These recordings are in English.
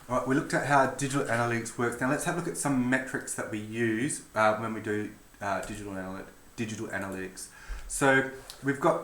All right, we looked at how digital analytics works. Now let's have a look at some metrics that we use when we do digital analytics. So we've got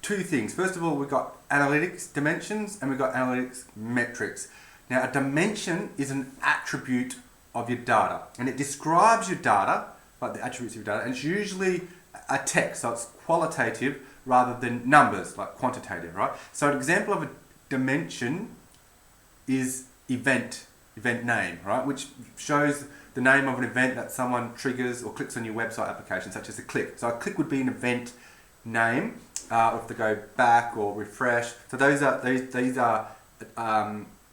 two things. First of all, we've got analytics dimensions and we've got analytics metrics. Now a dimension is an attribute of your data and it describes your data, like the attributes of your data, and it's usually a text, so it's qualitative rather than numbers, like quantitative, right? So an example of a dimension is event name, right? Which shows the name of an event that someone triggers or clicks on your website application, such as a click. So a click would be an event name, or if they go back or refresh. So these are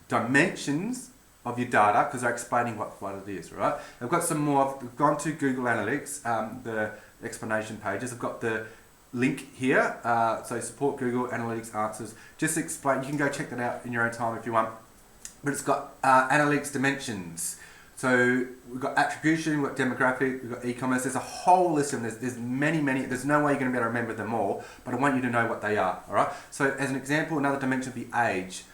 dimensions of your data because they're explaining what it is, right? I've got some more. I've gone to Google Analytics, the explanation pages. I've got the link here. So support Google Analytics answers. Just explain. You can go check that out in your own time if you want. But it's got analytics dimensions. So we've got attribution, we've got demographic, we've got e-commerce. There's a whole list of them. There's many. There's no way you're going to be able to remember them all, but I want you to know what they are. All right. So as an example, another dimension would be age,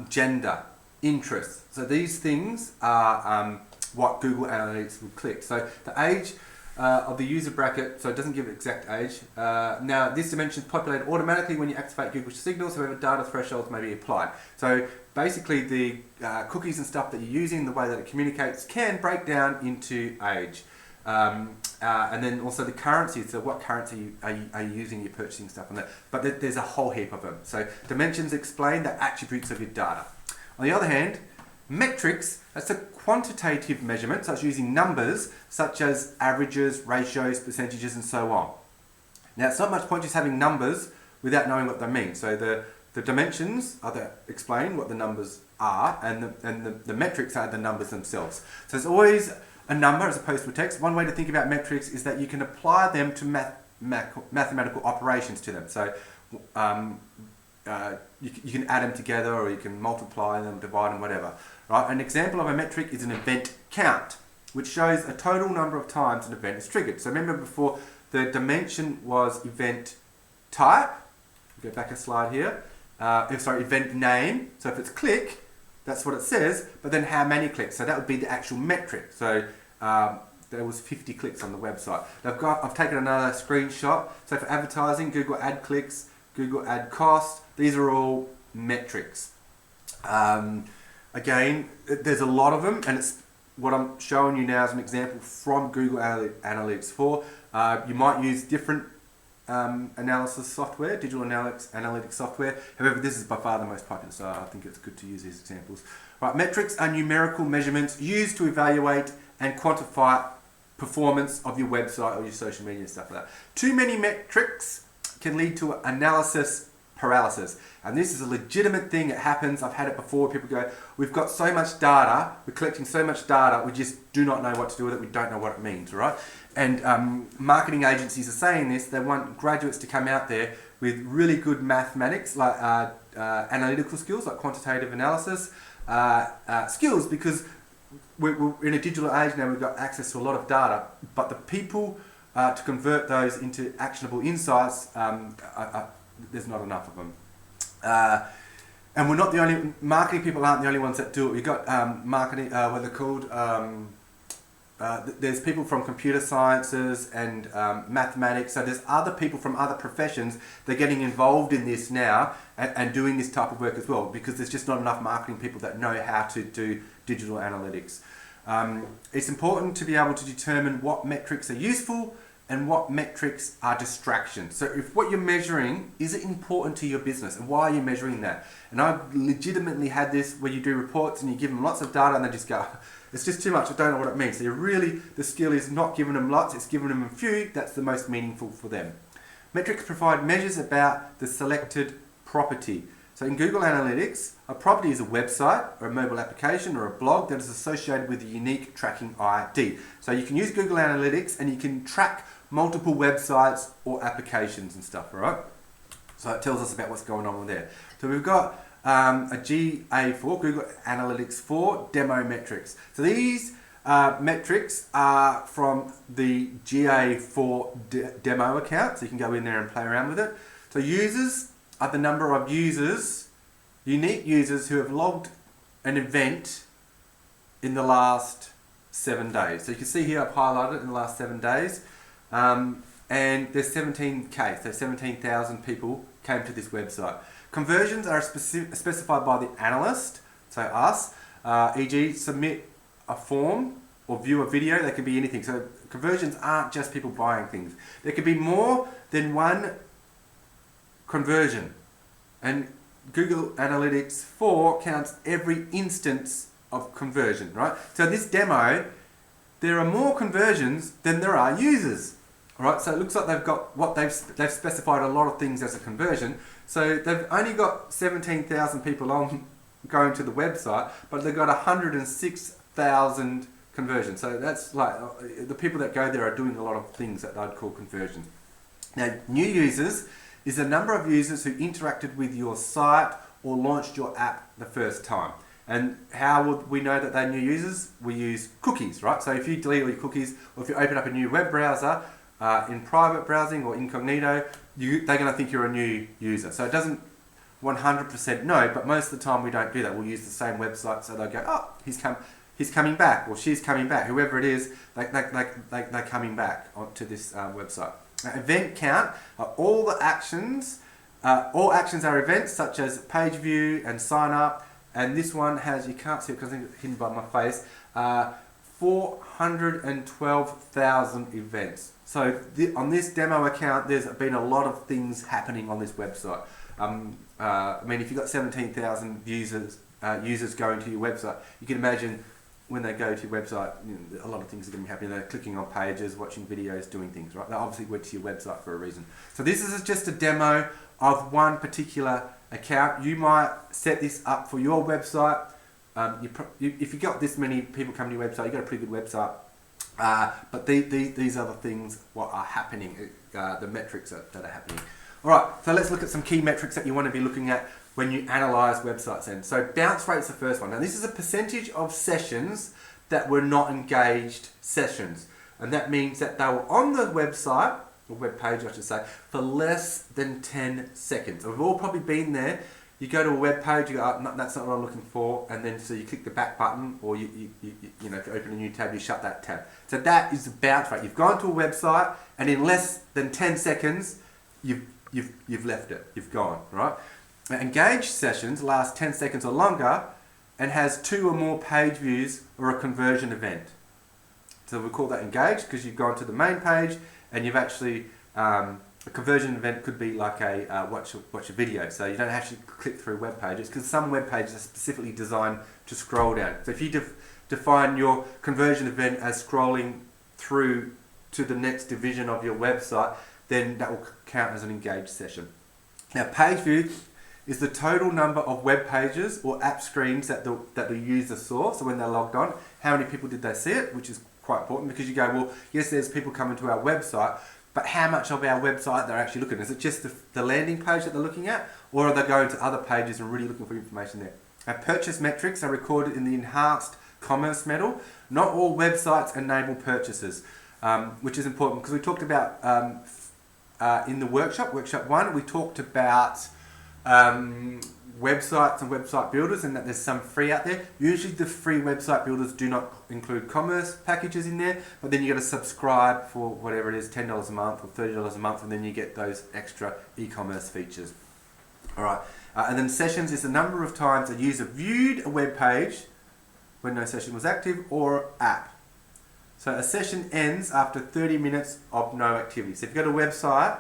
gender, interests. So these things are what Google Analytics will click. So the age of the user bracket, so it doesn't give exact age. Now this dimension is populated automatically when you activate Google Signals, however data thresholds may be applied. So basically the cookies and stuff that you're using, the way that it communicates can break down into age. And then also the currency, so what currency are you using, you're purchasing stuff on that. But there's a whole heap of them. So dimensions explain the attributes of your data. On the other hand, metrics, that's a quantitative measurement, so it's using numbers such as averages, ratios, percentages, and so on. Now, it's not much point just having numbers without knowing what they mean. So the dimensions are explain what the numbers are, and the metrics are the numbers themselves. So it's always a number as opposed to a text. One way to think about metrics is that you can apply them to mathematical operations to them. So you can add them together, or you can multiply them, divide them, whatever. Right? An example of a metric is an event count, which shows a total number of times an event is triggered. So remember before, the dimension was event type. Go back a slide here. Event name. So if it's click, that's what it says, but then how many clicks? So that would be the actual metric. So there was 50 clicks on the website. I've taken another screenshot. So for advertising, Google Ad clicks, Google Ad cost, these are all metrics. Again, there's a lot of them, and it's what I'm showing you now as an example from Google Analytics 4. You might use different analysis software, digital analytics software. However, this is by far the most popular, so I think it's good to use these examples. Right, metrics are numerical measurements used to evaluate and quantify performance of your website or your social media and stuff like that. Too many metrics can lead to analysis paralysis, and this is a legitimate thing that happens. I've had it before. People go, we've got so much data, we're collecting so much data, we just do not know what to do with it, we don't know what it means, right? And marketing agencies are saying this. They want graduates to come out there with really good mathematics, like analytical skills, like quantitative analysis skills, because we're in a digital age now. We've got access to a lot of data, but the people to convert those into actionable insights, there's not enough of them. And we're not the only, marketing people aren't the only ones that do it. We've got marketing, what they're called, there's people from computer sciences and mathematics, so there's other people from other professions that are getting involved in this now and doing this type of work as well, because there's just not enough marketing people that know how to do digital analytics. It's important to be able to determine what metrics are useful and what metrics are distractions. So if what you're measuring, is it important to your business, and why are you measuring that? And I've legitimately had this where you do reports and you give them lots of data and they just go, it's just too much, I don't know what it means. So you're really, the skill is not giving them lots, it's giving them a few, that's the most meaningful for them. Metrics provide measures about the selected property. So in Google Analytics, a property is a website or a mobile application or a blog that is associated with a unique tracking ID. So you can use Google Analytics and you can track multiple websites or applications and stuff, right? So it tells us about what's going on there. So we've got a GA4, Google Analytics 4 demo metrics. So these metrics are from the GA4 demo account, so you can go in there and play around with it. So users are the number of users, unique users who have logged an event in the last 7 days. So you can see here I've highlighted it in the last 7 days. And there's 17K, so 17,000 people came to this website. Conversions are specified by the analyst, so us, e.g. submit a form or view a video. They can be anything. So conversions aren't just people buying things. There could be more than one conversion. And Google Analytics 4 counts every instance of conversion, right? So this demo, there are more conversions than there are users. Alright, so it looks like they've got what they've specified a lot of things as a conversion. So they've only got 17,000 people on going to the website, but they've got 106,000 conversions. So that's like the people that go there are doing a lot of things that I'd call conversions. Now, new users is the number of users who interacted with your site or launched your app the first time. And how would we know that they're new users? We use cookies, right? So if you delete all your cookies, or if you open up a new web browser, in private browsing or incognito, they're going to think you're a new user. So it doesn't 100% know, but most of the time we don't do that. We'll use the same website, so they'll go, oh, he's coming back, or she's coming back. Whoever it is, they're coming back onto this website. Event count are all the actions. All actions are events such as page view and sign up. And this one has, you can't see it because it's hidden by my face, 412,000 events. So on this demo account, there's been a lot of things happening on this website. I mean, if you've got 17,000 users going to your website, you can imagine when they go to your website, a lot of things are going to be happening. They're clicking on pages, watching videos, doing things, right? They obviously went to your website for a reason. So this is just a demo of one particular account. You might set this up for your website. If you got this many people coming to your website, you've got a pretty good website. But these are the things what are happening, the metrics that are happening. Alright, so let's look at some key metrics that you want to be looking at when you analyse websites then. So bounce rate's the first one. Now this is a percentage of sessions that were not engaged sessions. And that means that they were on the website, or web page I should say, for less than 10 seconds. So we've all probably been there. You go to a web page, you go, oh, no, that's not what I'm looking for, and then so you click the back button, or you know, if you open a new tab, you shut that tab. So that is the bounce rate. You've gone to a website, and in less than 10 seconds, you've left it. You've gone, right? Now, engaged sessions last 10 seconds or longer, and has 2 or more page views or a conversion event. So we call that engaged because you've gone to the main page, and you've actually a conversion event could be like a watch a video, so you don't actually click through web pages because some web pages are specifically designed to scroll down. So if you define your conversion event as scrolling through to the next division of your website, then that will count as an engaged session. Now, page view is the total number of web pages or app screens that the user saw. So when they logged on, how many people did they see it, which is quite important because you go, well, yes, there's people coming to our website, but how much of our website they're actually looking at? Is it just the landing page that they're looking at, or are they going to other pages and really looking for information there? Our purchase metrics are recorded in the enhanced commerce model. Not all websites enable purchases, which is important because we talked about in the workshop 1, we talked about websites and website builders, and that there's some free out there. Usually the free website builders do not include commerce packages in there, but then you got to subscribe for whatever it is, $10 a month or $30 a month, and then you get those extra e-commerce features. Alright, and then sessions is the number of times a user viewed a web page when no session was active or app. So a session ends after 30 minutes of no activity. So if you go to a website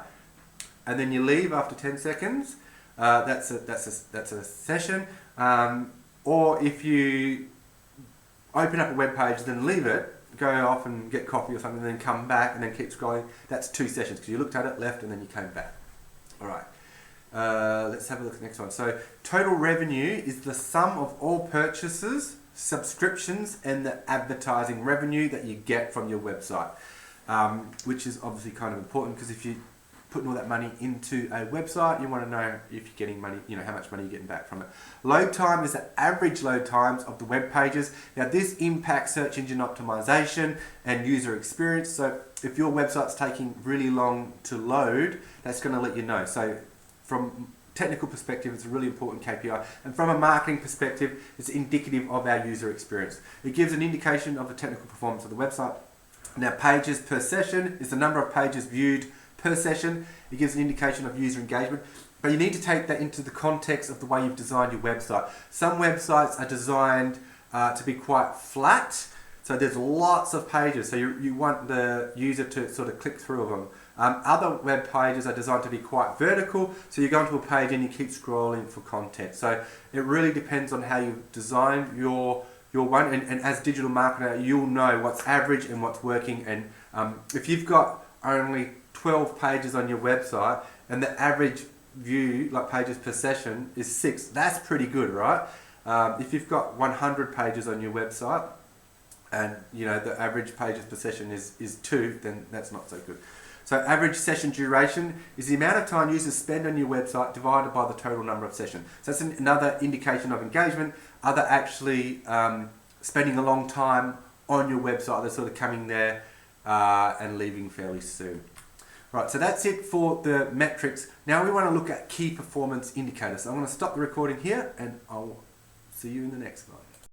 and then you leave after 10 seconds, that's a session. Or if you open up a web page, then leave it, go off and get coffee or something, and then come back and then keep scrolling, that's 2 sessions because you looked at it, left, and then you came back. Alright, let's have a look at the next one. So total revenue is the sum of all purchases, subscriptions, and the advertising revenue that you get from your website, which is obviously kind of important because if you putting all that money into a website, you want to know if you're getting money, you know, how much money you're getting back from it. Load time is the average load times of the web pages. Now this impacts search engine optimization and user experience. So if your website's taking really long to load, that's going to let you know. So from technical perspective, it's a really important KPI. And from a marketing perspective, it's indicative of our user experience. It gives an indication of the technical performance of the website. Now, pages per session is the number of pages viewed per session. It gives an indication of user engagement. But you need to take that into the context of the way you've designed your website. Some websites are designed to be quite flat. So there's lots of pages. So you want the user to sort of click through them. Other web pages are designed to be quite vertical. So you go into a page and you keep scrolling for content. So it really depends on how you design your one. And as digital marketer, you'll know what's average and what's working. And if you've got only 12 pages on your website and the average view, like pages per session, is 6, that's pretty good, right? If you've got 100 pages on your website and the average pages per session is 2, then that's not so good. So average session duration is the amount of time users spend on your website divided by the total number of sessions. So that's another indication of engagement. Are they actually spending a long time on your website? They're sort of coming there and leaving fairly soon. Right, so that's it for the metrics. Now we want to look at key performance indicators. So I'm going to stop the recording here and I'll see you in the next one.